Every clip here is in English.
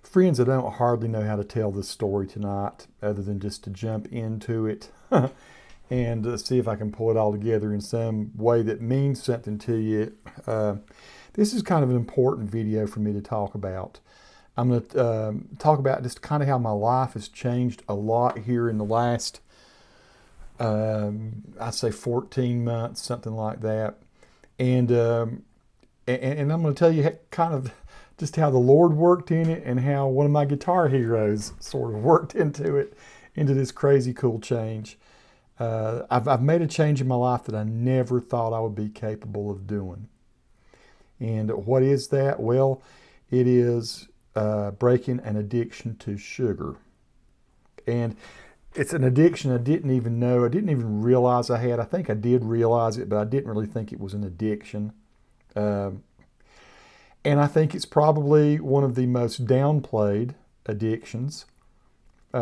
Friends, I don't hardly know how to tell this story tonight other than just to jump into it and see if I can pull it all together in some way that means something to you. This is kind of an important video for me to talk about. I'm going to talk about just kind of how my life has changed a lot here in the last, I'd say 14 months, something like that. And I'm going to tell you kind of just how the Lord worked in it and how one of my guitar heroes sort of worked into this crazy cool change. I've made a change in my life that I never thought I would be capable of doing. And what is that? Well, it is breaking an addiction to sugar. And it's an addiction I didn't even know. I didn't even realize I had. I think I did realize it, but I didn't really think it was an addiction. And I think it's probably one of the most downplayed addictions. We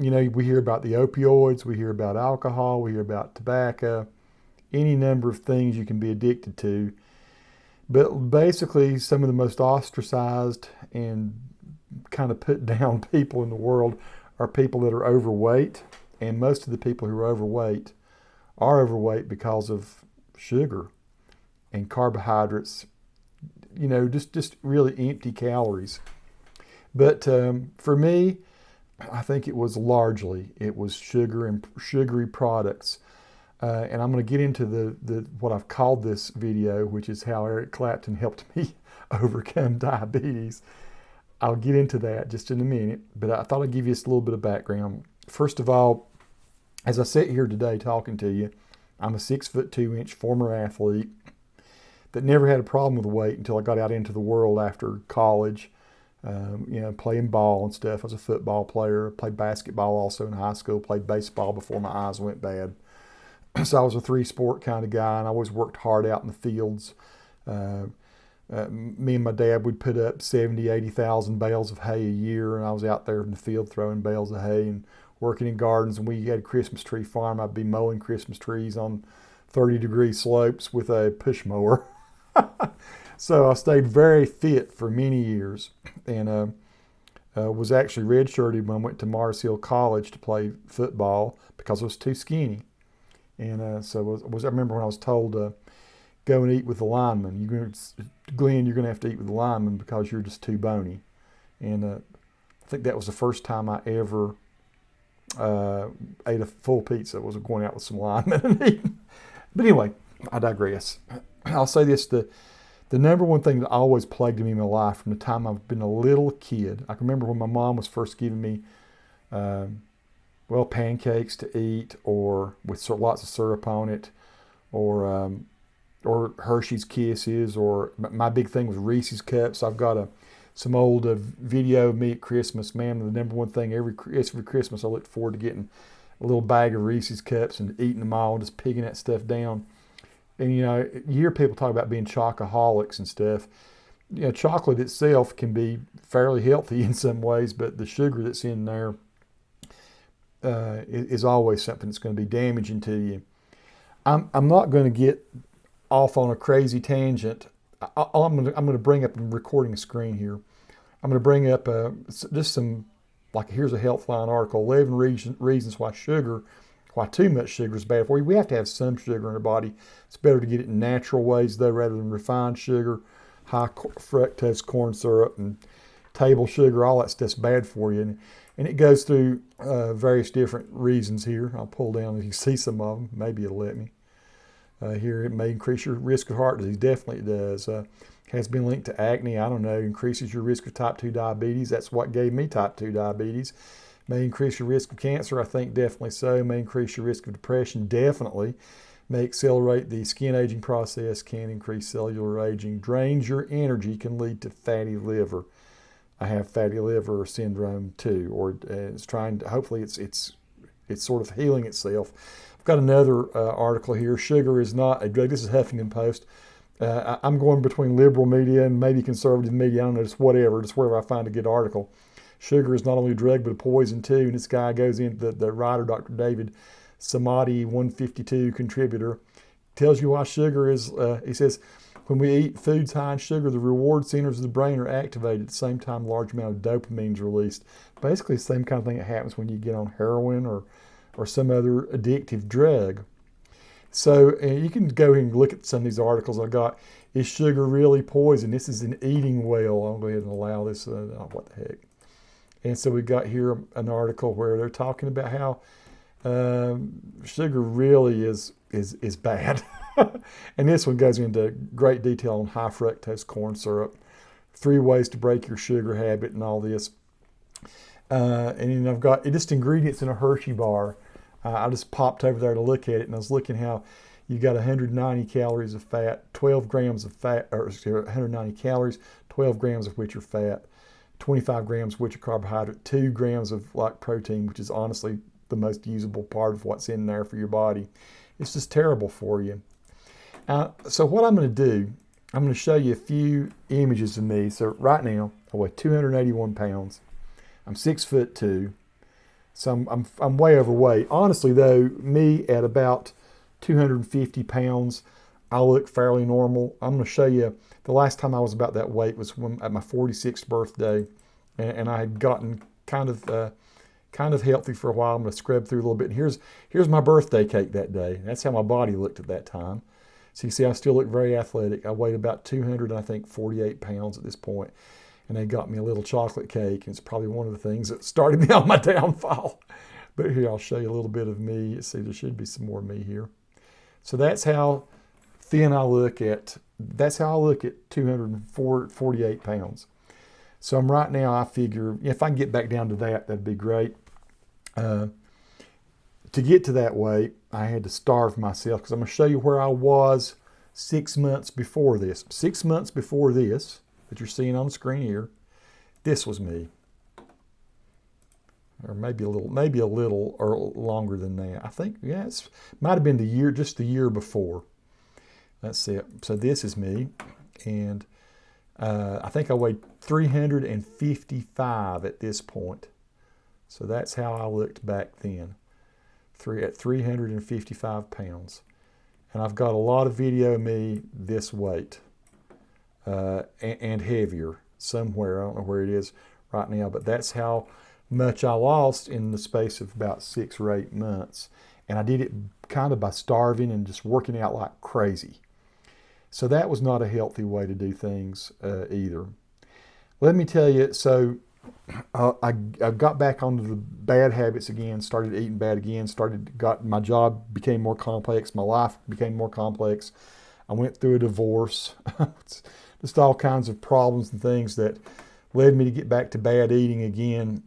hear about the opioids, we hear about alcohol, we hear about tobacco, any number of things you can be addicted to. But basically, some of the most ostracized and kind of put down people in the world are people that are overweight. And most of the people who are overweight because of sugar and carbohydrates. Just really empty calories. But for me, I think it was sugar and sugary products. And I'm going to get into the what I've called this video, which is how Eric Clapton helped me overcome diabetes. I'll get into that just in a minute, but I thought I'd give you just a little bit of background. First of all, as I sit here today talking to you, I'm a 6'2" former athlete that never had a problem with weight until I got out into the world after college, playing ball and stuff. I was a football player, played basketball also in high school, played baseball before my eyes went bad. So I was a three-sport kind of guy, and I always worked hard out in the fields. Me and my dad would put up 70, 80,000 bales of hay a year, and I was out there in the field throwing bales of hay and working in gardens. And we had a Christmas tree farm. I'd be mowing Christmas trees on 30-degree slopes with a push mower. So I stayed very fit for many years, and was actually redshirted when I went to Mars Hill College to play football because I was too skinny. And I remember when I was told, go and eat with the linemen. Glenn, you're going to have to eat with the linemen because you're just too bony. And I think that was the first time I ever ate a full pizza, was going out with some linemen and eating. But anyway, I digress. I'll say this, the number one thing that always plagued me in my life from the time I've been a little kid, I can remember when my mom was first giving me, pancakes to eat, or with lots of syrup on it, or Hershey's Kisses, or my big thing was Reese's Cups. I've got some old video of me at Christmas. Man, the number one thing every Christmas I looked forward to getting a little bag of Reese's Cups and eating them all, and just pigging that stuff down. And, you hear people talk about being chocoholics and stuff. Chocolate itself can be fairly healthy in some ways, but the sugar that's in there is always something that's going to be damaging to you. I'm not going to get off on a crazy tangent. I'm going to bring up, I'm recording a screen here. I'm going to bring up just some, here's a Healthline article, 11 reasons why too much sugar is bad for you. We have to have some sugar in our body. It's better to get it in natural ways, though, rather than refined sugar, high fructose corn syrup, and table sugar. All that stuff's bad for you. And it goes through various different reasons here. I'll pull down, if you see some of them. Maybe it'll let me. Here, it may increase your risk of heart disease. Definitely it does. Has been linked to acne. I don't know. Increases your risk of type 2 diabetes. That's what gave me type 2 diabetes. May increase your risk of cancer. I think definitely so. May increase your risk of depression. Definitely. May accelerate the skin aging process. Can increase cellular aging. Drains your energy. Can lead to fatty liver. I have fatty liver syndrome too, or it's trying to. Hopefully, it's sort of healing itself. I've got another article here. Sugar is not a drug. This is Huffington Post. I'm going between liberal media and maybe conservative media. I don't know, just wherever I find a good article. Sugar is not only a drug, but a poison too. And this guy goes into the writer, Dr. David Samadi, 152 contributor, tells you why sugar is, he says, When we eat foods high in sugar, the reward centers of the brain are activated. At the same time, a large amount of dopamine is released. Basically, the same kind of thing that happens when you get on heroin or some other addictive drug. So you can go ahead and look at some of these articles I got. Is sugar really poison? This is an eating whale. I'll go ahead and allow this. What the heck? And so we got here an article where they're talking about how sugar really is bad. And this one goes into great detail on high fructose corn syrup, 3 ways to break your sugar habit and all this. And then I've got just ingredients in a Hershey bar. I just popped over there to look at it, and I was looking how you got 190 calories of fat, 12 grams of fat, or 190 calories, 12 grams of which are fat, 25 grams of which are carbohydrate, 2 grams of like protein, which is honestly the most usable part of what's in there for your body. It's just terrible for you. So what I'm going to do, I'm going to show you a few images of me. So right now, I weigh 281 pounds. I'm 6'2". So I'm way overweight. Honestly, though, me at about 250 pounds, I look fairly normal. I'm going to show you the last time I was about that weight was at my 46th birthday, and I had gotten kind of healthy for a while. I'm going to scrub through a little bit. And here's my birthday cake that day. That's how my body looked at that time. So you see, I still look very athletic. I weighed about 248 pounds at this point. And they got me a little chocolate cake, and it's probably one of the things that started me on my downfall. But here, I'll show you a little bit of me. Let's see, there should be some more of me here. So that's how thin I look at, 248 pounds. So I'm right now, I figure, if I can get back down to that, that'd be great. To get to that weight, I had to starve myself, because I'm going to show you where I was 6 months before this. 6 months before this, that you're seeing on the screen here, this was me. Or maybe a little or longer than that. I think, yeah, it might have been just the year before. That's it. So this is me, and I think I weighed 355 at this point. So that's how I looked back then, at 355 pounds. And I've got a lot of video of me this weight. And heavier somewhere. I don't know where it is right now, but that's how much I lost in the space of about 6 or 8 months. And I did it kind of by starving and just working out like crazy. So that was not a healthy way to do things either. Let me tell you, so I got back onto the bad habits again, started eating bad again, my job became more complex, my life became more complex. I went through a divorce. Just all kinds of problems and things that led me to get back to bad eating again.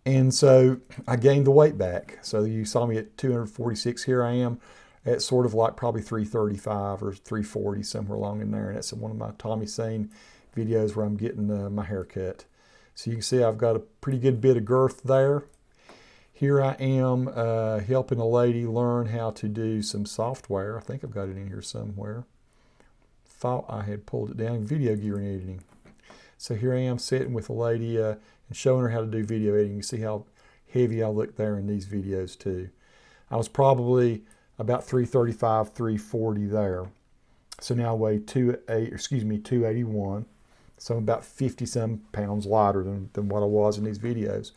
And so I gained the weight back. So you saw me at 246. Here I am at sort of like probably 335 or 340, somewhere along in there. And that's one of my Tommy Sane videos where I'm getting my hair cut. So you can see I've got a pretty good bit of girth there. Here I am helping a lady learn how to do some software. I think I've got it in here somewhere. Thought I had pulled it down, video gear and editing. So here I am sitting with a lady and showing her how to do video editing. You see how heavy I look there in these videos too. I was probably about 335, 340 there. So now I weigh 281. So I'm about 50-some pounds lighter than what I was in these videos.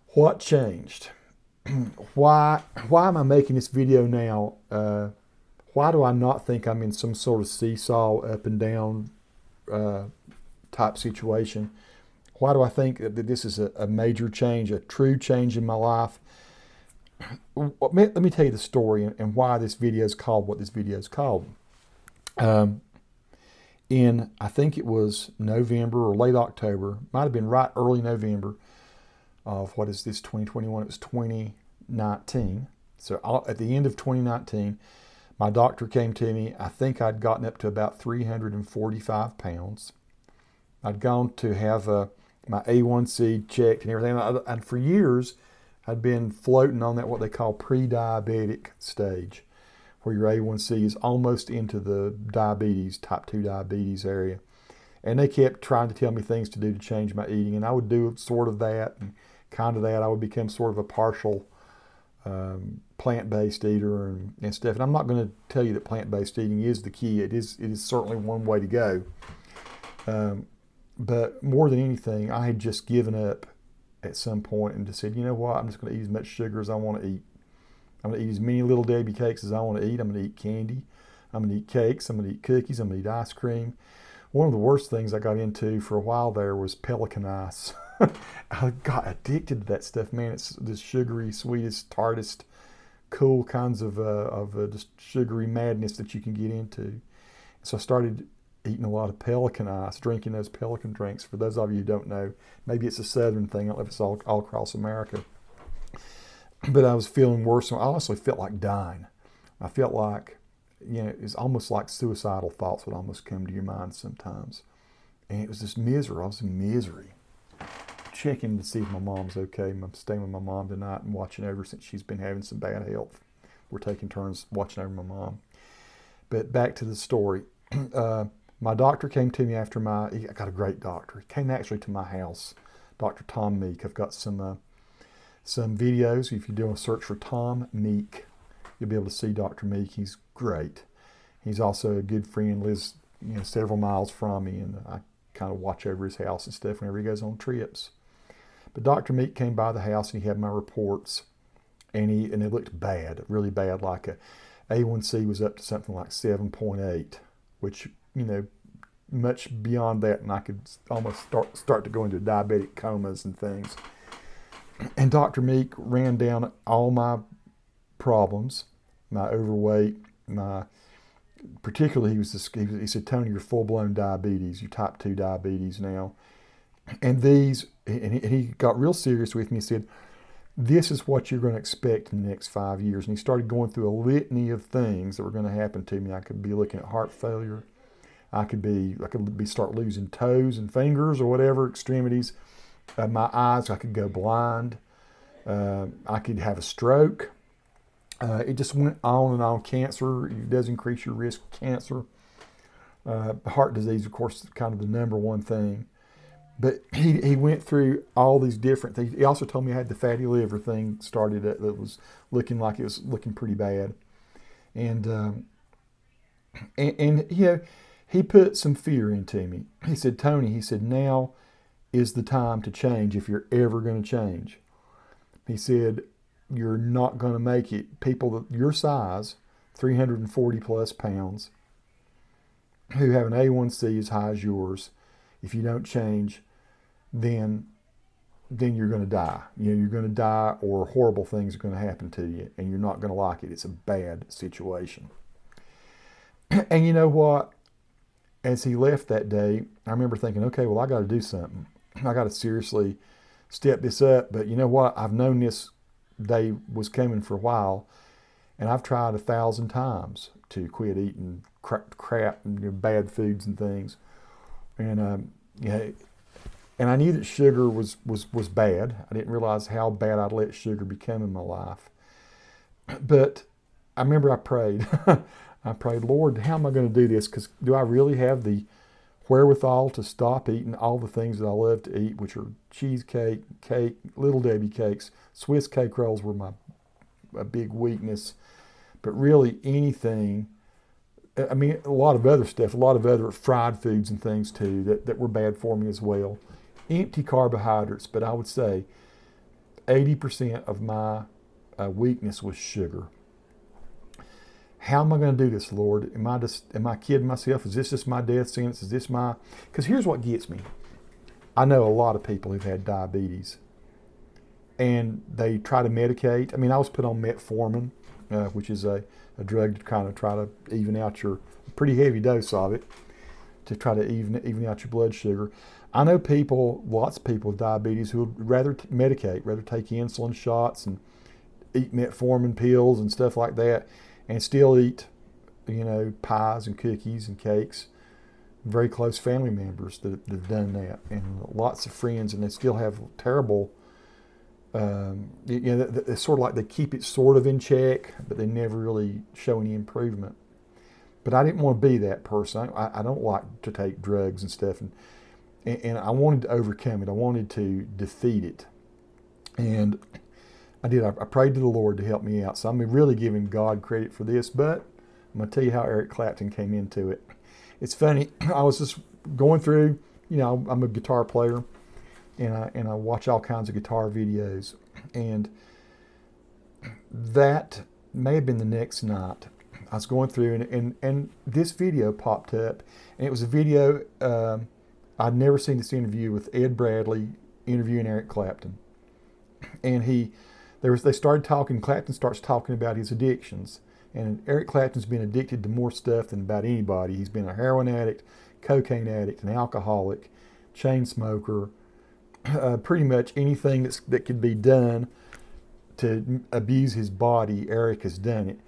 What changed? Why am I making this video now? Why do I not think I'm in some sort of seesaw up and down type situation? Why do I think that this is a major change, a true change in my life? Let me tell you the story and why this video is called what this video is called. In, I think it was November or late October, might have been right early November of, what is this, 2021? It was 2019. So at the end of 2019, my doctor came to me. I think I'd gotten up to about 345 pounds. I'd gone to have my A1C checked and everything. And for years, I'd been floating on that what they call pre-diabetic stage, where your A1C is almost into the diabetes, type 2 diabetes area. And they kept trying to tell me things to do to change my eating. And I would do sort of that and kind of that. I would become sort of a partial plant-based eater and stuff. And I'm not going to tell you that plant-based eating is the key. It is certainly one way to go. But more than anything, I had just given up at some point and just said, you know what, I'm just going to eat as much sugar as I want to eat. I'm going to eat as many Little Debbie cakes as I want to eat. I'm going to eat candy. I'm going to eat cakes. I'm going to eat cookies. I'm going to eat ice cream. One of the worst things I got into for a while there was pelican ice. I got addicted to that stuff, man. It's the sugary, sweetest, tartest, cool kinds of just sugary madness that you can get into. So I started eating a lot of pelican ice, drinking those pelican drinks. For those of you who don't know, maybe it's a southern thing. I don't know if it's all across America. But I was feeling worse. I honestly felt like dying. I felt like, it's almost like suicidal thoughts would almost come to your mind sometimes. And it was this misery. I was in misery. Checking to see if my mom's okay. I'm staying with my mom tonight and watching over since she's been having some bad health. We're taking turns watching over my mom. But back to the story. My doctor came to me after I got a great doctor. He came actually to my house, Dr. Tom Meek. I've got some videos. If you do a search for Tom Meek, you'll be able to see Dr. Meek. He's great. He's also a good friend, lives several miles from me, and I kind of watch over his house and stuff whenever he goes on trips. But Dr. Meek came by the house and he had my reports, and it looked bad, really bad. Like A1C was up to something like 7.8, which much beyond that, and I could almost start to go into diabetic comas and things. And Dr. Meek ran down all my problems, my overweight, particularly he said, Tony, you're full-blown diabetes, you're type 2 diabetes now. And he got real serious with me. He said, this is what you're going to expect in the next 5 years. And he started going through a litany of things that were going to happen to me. I could be looking at heart failure. I could start losing toes and fingers or whatever, extremities. My eyes, I could go blind. I could have a stroke. It just went on and on. Cancer, it does increase your risk of cancer. Heart disease, of course, is kind of the number one thing. But he went through all these different things. He also told me I had the fatty liver thing started that was looking like it was looking pretty bad. And he put some fear into me. He said, Tony, now is the time to change if you're ever going to change. He said, you're not going to make it. People your size, 340 plus pounds, who have an A1C as high as yours, if you don't change, then you're going to die. You're going to die, or horrible things are going to happen to you, and you're not going to like it. It's a bad situation. And you know what? As he left that day, I remember thinking, okay, well, I got to do something. I got to seriously step this up. But you know what? I've known this day was coming for a while, and I've tried 1,000 times to quit eating crap and bad foods and things. And and I knew that sugar was bad. I didn't realize how bad I'd let sugar become in my life. But I remember I prayed. I prayed, Lord, how am I going to do this? Because do I really have the wherewithal to stop eating all the things that I love to eat, which are cheesecake, cake, Little Debbie cakes. Swiss cake rolls were a big weakness. But really anything, I mean, a lot of other stuff, a lot of other fried foods and things too that were bad for me as well. Empty carbohydrates, but I would say 80% of my weakness was sugar. How am I going to do this, Lord? Am I kidding myself? Is this just my death sentence? Is this because here's what gets me. I know a lot of people who've had diabetes, and they try to medicate. I mean, I was put on metformin, which is a drug to kind of try to even out your pretty heavy dose of it, to try to even out your blood sugar. I know lots of people with diabetes who would rather medicate, rather take insulin shots and eat metformin pills and stuff like that, and still eat, pies and cookies and cakes. Very close family members that have done that, and lots of friends, and they still have terrible. It's sort of like they keep it sort of in check, but they never really show any improvement. But I didn't want to be that person. I don't like to take drugs and stuff, and I wanted to overcome it. I wanted to defeat it. And I did. I prayed to the Lord to help me out. So I'm really giving God credit for this, but I'm going to tell you how Eric Clapton came into it. It's funny. I was just going through, I'm a guitar player, and I watch all kinds of guitar videos. And that may have been the next night. I was going through, and this video popped up, and it was a video. I'd never seen this interview with Ed Bradley interviewing Eric Clapton, and they started talking. Clapton starts talking about his addictions, and Eric Clapton's been addicted to more stuff than about anybody. He's been a heroin addict, cocaine addict, an alcoholic, chain smoker, pretty much anything that could be done to abuse his body. Eric has done it.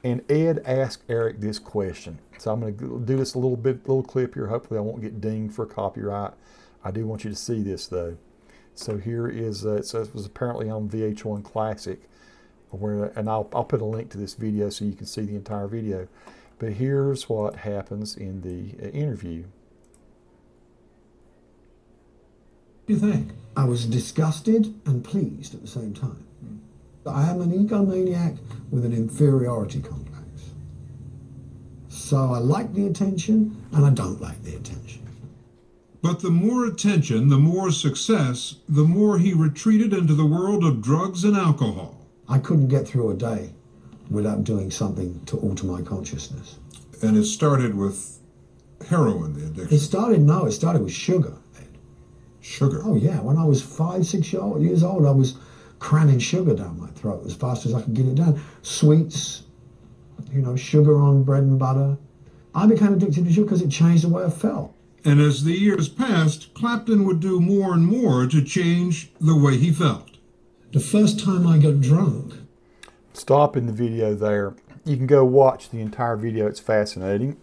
And Ed asked Eric this question. So I'm going to do this little clip here. Hopefully I won't get dinged for copyright. I do want you to see this though. So here is, it was apparently on VH1 Classic, and I'll put a link to this video so you can see the entire video. But here's what happens in the interview. What do you think? I was disgusted and pleased at the same time. I am an egomaniac with an inferiority complex. So I like the attention and I don't like the attention. But the more attention, the more success, the more he retreated into the world of drugs and alcohol. I couldn't get through a day without doing something to alter my consciousness. And it started with heroin, the addiction. It started with sugar. Sugar? Oh yeah, when I was 5, 6 years old, I was cramming sugar down my throat as fast as I could get it down. Sweets, sugar on bread and butter. I became addicted to sugar because it changed the way I felt. And as the years passed, Clapton would do more and more to change the way he felt. The first time I got drunk. Stop in the video there. You can go watch the entire video. It's fascinating.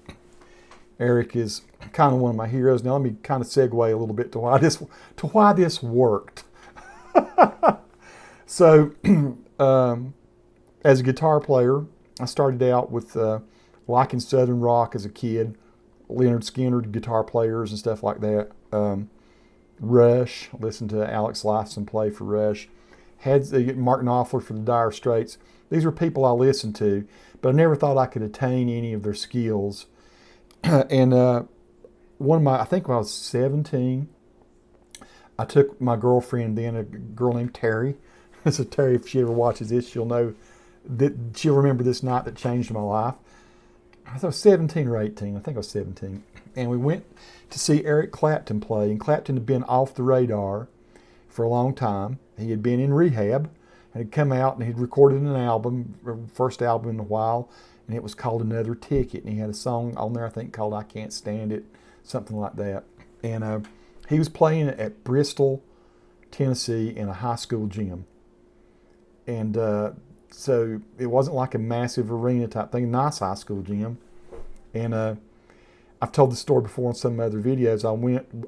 Eric is kind of one of my heroes. Now let me kind of segue a little bit to why this worked. So, as a guitar player, I started out with liking Southern rock as a kid, Leonard Skinner guitar players and stuff like that. Rush, listened to Alex Lifeson play for Rush. Had Mark Knopfler for the Dire Straits. These were people I listened to, but I never thought I could attain any of their skills. And I think when I was 17, I took my girlfriend then, a girl named Terry. So Terry, if she ever watches this, she'll know that she'll remember this night that changed my life. I was 17 or 18. I think I was 17. And we went to see Eric Clapton play. And Clapton had been off the radar for a long time. He had been in rehab and had come out and he'd recorded an album, first album in a while, and it was called Another Ticket. And he had a song on there, I think, called I Can't Stand It, something like that. And he was playing at Bristol, Tennessee in a high school gym. And so it wasn't like a massive arena type thing, nice high school gym. And I've told the story before in some other videos.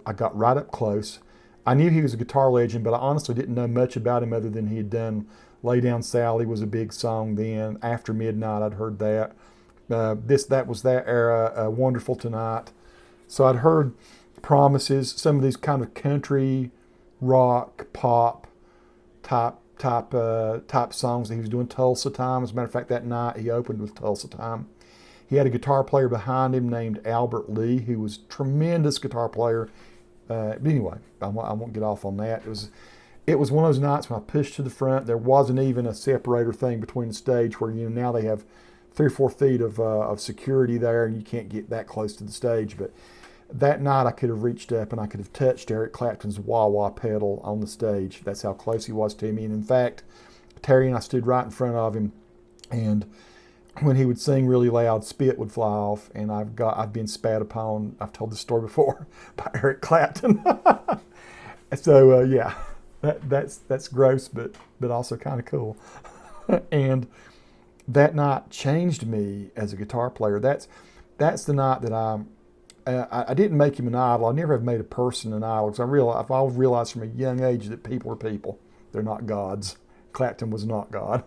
I got right up close. I knew he was a guitar legend, but I honestly didn't know much about him other than he had done Lay Down Sally was a big song then. After Midnight, I'd heard that. That was that era, Wonderful Tonight. So I'd heard Promises, some of these kind of country, rock, pop type songs that he was doing. Tulsa Time, as a matter of fact, that night he opened with Tulsa Time. He had a guitar player behind him named Albert Lee, who was a tremendous guitar player. But anyway, I won't get off on that. It was one of those nights when I pushed to the front. There wasn't even a separator thing between the stage where now they have 3 or 4 feet of security there, and you can't get that close to the stage. But that night I could have reached up and I could have touched Eric Clapton's wah-wah pedal on the stage. That's how close he was to me. And in fact, Terry and I stood right in front of him, and when he would sing really loud, spit would fly off, and I've been spat upon. I've told this story before by Eric Clapton. So yeah, that's gross, but also kind of cool. And that night changed me as a guitar player. That's the night that I didn't make him an idol. I never have made a person an idol, because I've always realized from a young age that people are people. They're not gods. Clapton was not God.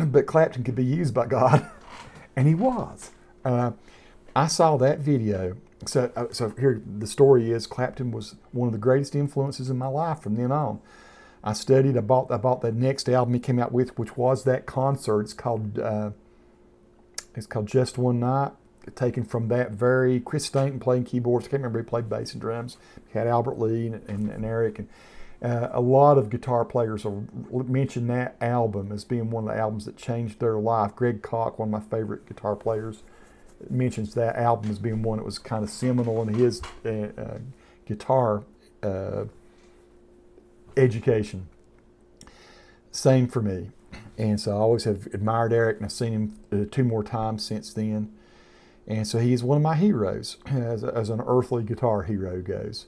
But Clapton could be used by God, and he was. I saw that video. So here, the story is Clapton was one of the greatest influences in my life from then on. I studied. I bought the next album he came out with, which was that concert. It's called Just One Night, taken from that very Chris Stanton playing keyboards. I can't remember, he played bass and drums. He had Albert Lee and Eric, and a lot of guitar players will mention that album as being one of the albums that changed their life. Greg Koch, one of my favorite guitar players, mentions that album as being one that was kind of seminal in his guitar education. Same for me. And so I always have admired Eric, and I've seen him 2 more times since then. And so he's one of my heroes, as an earthly guitar hero goes.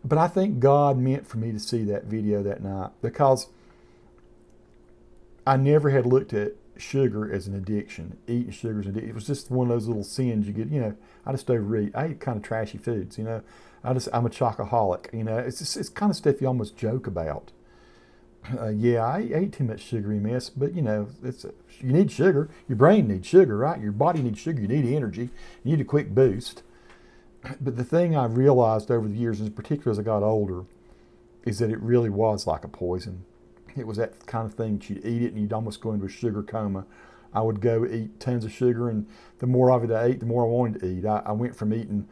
But I think God meant for me to see that video that night, because I never had looked at sugar as an addiction. Eating sugar is an addiction. It was just one of those little sins you get. I just overeat. I eat kind of trashy foods. I'm a chocoholic. It's kind of stuff you almost joke about. Yeah, I ate too much sugary mess, but you need sugar. Your brain needs sugar, right? Your body needs sugar. You need energy. You need a quick boost. But the thing I realized over the years, and in particular as I got older, is that it really was like a poison. It was that kind of thing that you'd eat it and you'd almost go into a sugar coma. I would go eat tons of sugar, and the more of it I ate, the more I wanted to eat. I went from eating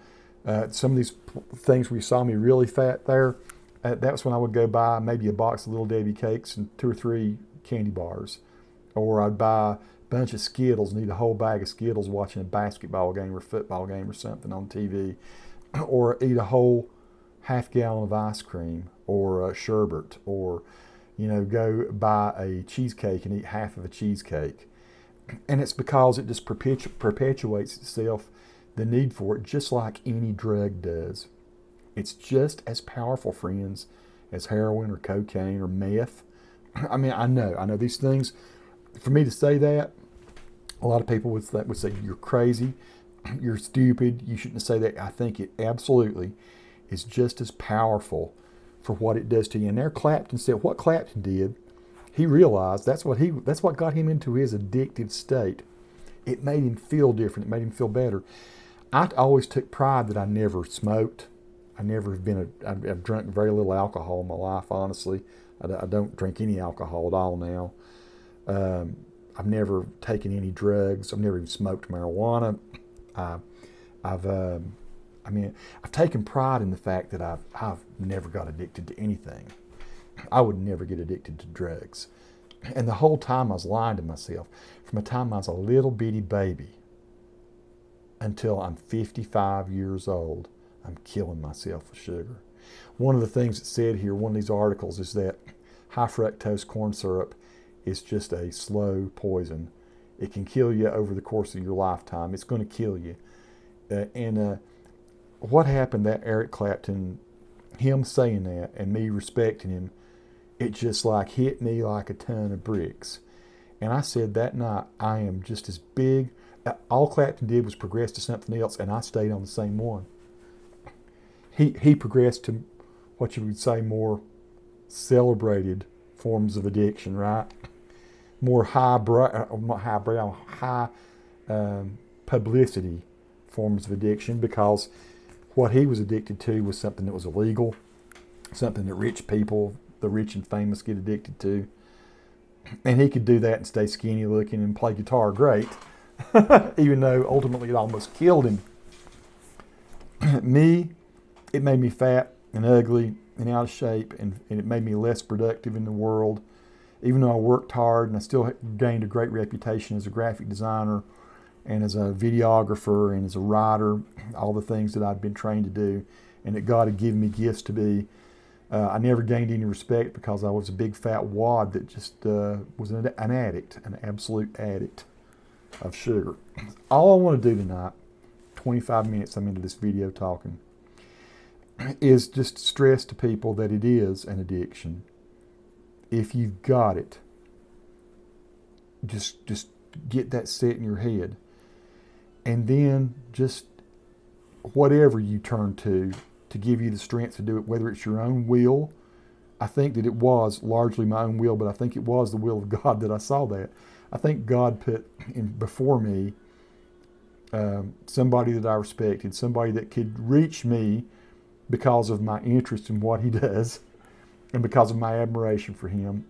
some of these things where you saw me really fat there. That's when I would go buy maybe a box of Little Debbie cakes and 2 or 3 candy bars. Or I'd buy a bunch of Skittles and eat a whole bag of Skittles watching a basketball game or football game or something on TV. Or eat a whole half gallon of ice cream or a sherbet. Or, go buy a cheesecake and eat half of a cheesecake. And it's because it just perpetuates itself, the need for it, just like any drug does. It's just as powerful, friends, as heroin or cocaine or meth. I mean, I know these things. For me to say that, a lot of people would say you're crazy, you're stupid, you shouldn't say that. I think it absolutely is just as powerful for what it does to you. And there, Clapton said what Clapton did. He realized that's what got him into his addictive state. It made him feel different. It made him feel better. I always took pride that I never smoked. I've drunk very little alcohol in my life, honestly. I don't drink any alcohol at all now. I've never taken any drugs. I've never even smoked marijuana. I've taken pride in the fact that I've never got addicted to anything. I would never get addicted to drugs. And the whole time I was lying to myself, from the time I was a little bitty baby until I'm 55 years old, I'm killing myself with sugar. One of the things that's said here, one of these articles, is that high fructose corn syrup is just a slow poison. It can kill you over the course of your lifetime. It's going to kill you. What happened, that Eric Clapton, him saying that and me respecting him, it just like hit me like a ton of bricks. And I said that night, I am just as big. All Clapton did was progress to something else, and I stayed on the same one. He progressed to what you would say more celebrated forms of addiction, right? More high publicity forms of addiction, because what he was addicted to was something that was illegal, something that rich people, the rich and famous, get addicted to. And he could do that and stay skinny looking and play guitar great, even though ultimately it almost killed him. Me, it made me fat and ugly and out of shape, and it made me less productive in the world. Even though I worked hard and I still gained a great reputation as a graphic designer and as a videographer and as a writer, all the things that I'd been trained to do and that God had given me gifts to be, I never gained any respect because I was a big fat wad that just was an addict, an absolute addict of sugar. All I want to do tonight, 25 minutes I'm into this video talking, is just stress to people that it is an addiction. If you've got it, just get that set in your head. And then just whatever you turn to give you the strength to do it, whether it's your own will. I think that it was largely my own will, but I think it was the will of God that I saw that. I think God put before me somebody that I respected, somebody that could reach me because of my interest in what he does, and because of my admiration for him.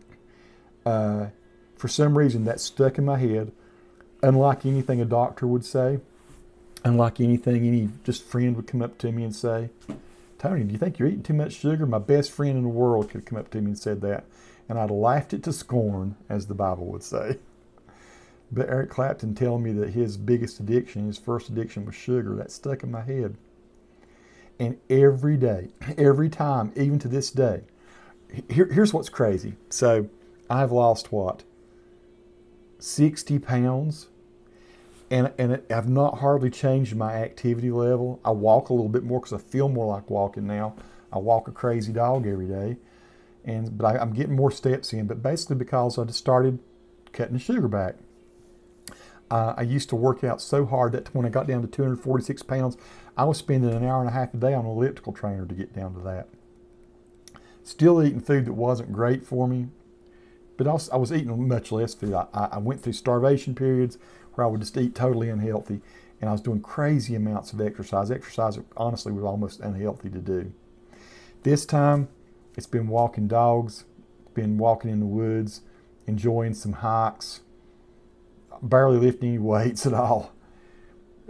For some reason, that stuck in my head, unlike anything a doctor would say, unlike anything any just friend would come up to me and say, Tony, do you think you're eating too much sugar? My best friend in the world could come up to me and said that, and I'd laughed it to scorn, as the Bible would say. But Eric Clapton telling me that his biggest addiction, his first addiction was sugar, that stuck in my head. And every day, every time, even to this day, here's what's crazy. So I've lost what? 60 pounds. And I've not hardly changed my activity level. I walk a little bit more because I feel more like walking now. I walk a crazy dog every day. But I'm getting more steps in. But basically because I just started cutting the sugar back. I used to work out so hard that when I got down to 246 pounds, I was spending an hour and a half a day on an elliptical trainer to get down to that. Still eating food that wasn't great for me, but I was eating much less food. I went through starvation periods where I would just eat totally unhealthy, and I was doing crazy amounts of exercise. Exercise, honestly, was almost unhealthy to do. This time, it's been walking dogs, been walking in the woods, enjoying some hikes, barely lifting any weights at all,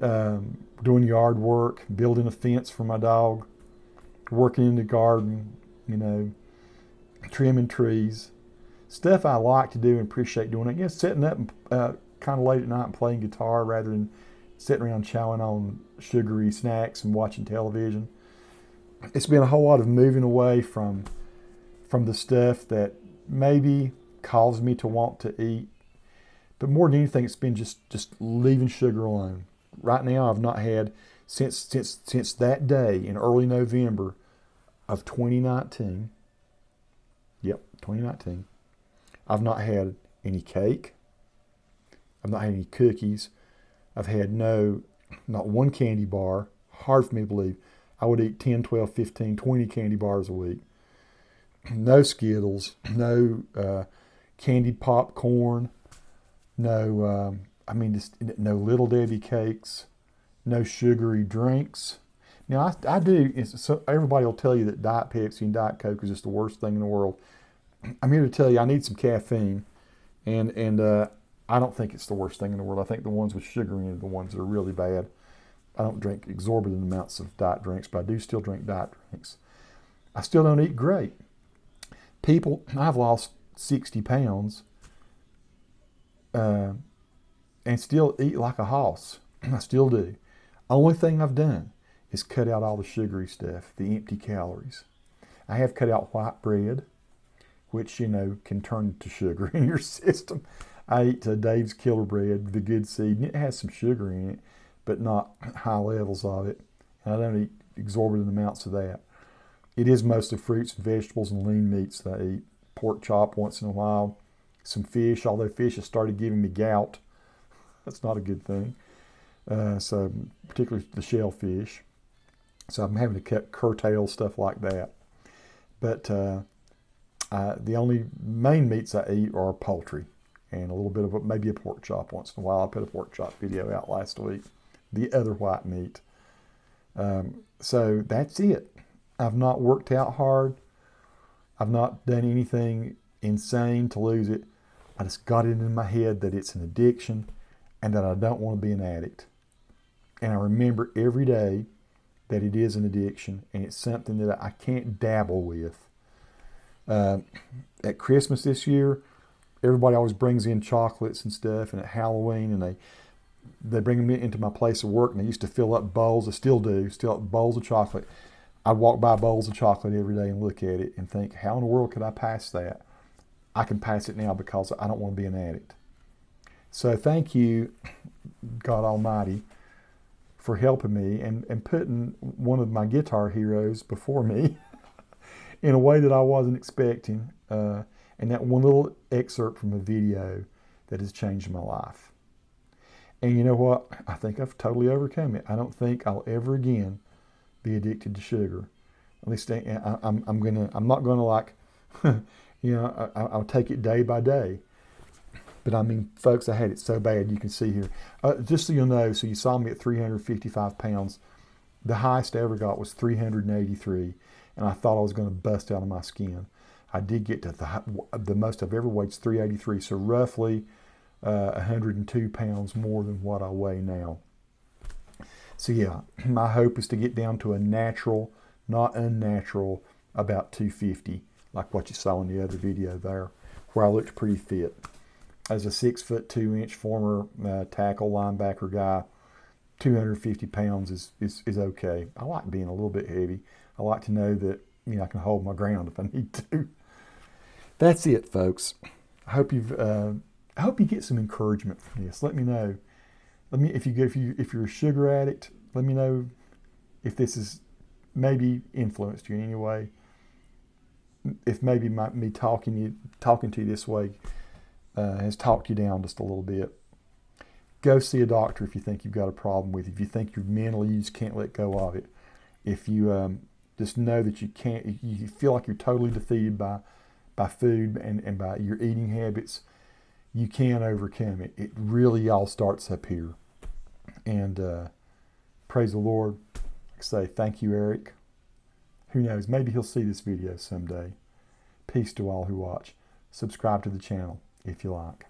doing yard work, building a fence for my dog, working in the garden, trimming trees, stuff I like to do and appreciate doing. I guess sitting up kind of late at night and playing guitar rather than sitting around chowing on sugary snacks and watching television. It's been a whole lot of moving away from the stuff that maybe caused me to want to eat. But more than anything, it's been just leaving sugar alone. Right now, I've not had, since that day in early November of 2019, 2019, I've not had any cake. I've not had any cookies. I've had not one candy bar. Hard for me to believe. I would eat 10, 12, 15, 20 candy bars a week. No Skittles, no candied popcorn, no Little Debbie cakes, no sugary drinks. Now I do. So everybody will tell you that Diet Pepsi and Diet Coke is just the worst thing in the world. I'm here to tell you I need some caffeine, and I don't think it's the worst thing in the world. I think the ones with sugar in it are the ones that are really bad. I don't drink exorbitant amounts of diet drinks, but I do still drink diet drinks. I still don't eat great. I've lost 60 pounds and still eat like a hoss. I still do. Only thing I've done is cut out all the sugary stuff, the empty calories. I have cut out white bread, which, can turn to sugar in your system. I eat Dave's Killer Bread, the good seed, and it has some sugar in it, but not high levels of it. And I don't eat exorbitant amounts of that. It is mostly fruits and vegetables and lean meats that I eat. Pork chop once in a while. Some fish, although fish has started giving me gout. That's not a good thing. So particularly the shellfish. So I'm having to curtail stuff like that. But the only main meats I eat are poultry and a little bit of maybe a pork chop once in a while. I put a pork chop video out last week. The other white meat. So that's it. I've not worked out hard. I've not done anything insane to lose it. I just got it in my head that it's an addiction and that I don't want to be an addict. And I remember every day that it is an addiction and it's something that I can't dabble with. At Christmas this year, everybody always brings in chocolates and stuff, and at Halloween, and they bring them into my place of work, and they used to fill up bowls. I still do, bowls of chocolate. I'd walk by bowls of chocolate every day and look at it and think, how in the world could I pass that? I can pass it now because I don't want to be an addict. So thank you, God Almighty, for helping me and putting one of my guitar heroes before me in a way that I wasn't expecting. And that one little excerpt from a video that has changed my life. And you know what? I think I've totally overcome it. I don't think I'll ever again be addicted to sugar. At least I'm not gonna I'll take it day by day. But I mean, folks, I had it so bad. You can see here, just so you'll know. So you saw me at 355 pounds. The highest I ever got was 383, and I thought I was going to bust out of my skin. I did get to the most I've ever weighed is 383, so roughly 102 pounds more than what I weigh now. So yeah, my hope is to get down to a natural, not unnatural, about 250, like what you saw in the other video there, where I looked pretty fit. As a 6'2" former tackle linebacker guy, 250 pounds is okay. I like being a little bit heavy. I like to know that I can hold my ground if I need to. That's it, folks. I hope you get some encouragement from this. Let me know. If you're a sugar addict, let me know if this has maybe influenced you in any way. If maybe me talking to you this way has talked you down just a little bit. Go see a doctor if you think you've got a problem with it. If you think you just can't let go of it. If you just know that you feel like you're totally defeated by food and by your eating habits, you can overcome it. It really all starts up here. And praise the Lord. Like I say, thank you, Eric. Who knows? Maybe he'll see this video someday. Peace to all who watch. Subscribe to the channel if you like.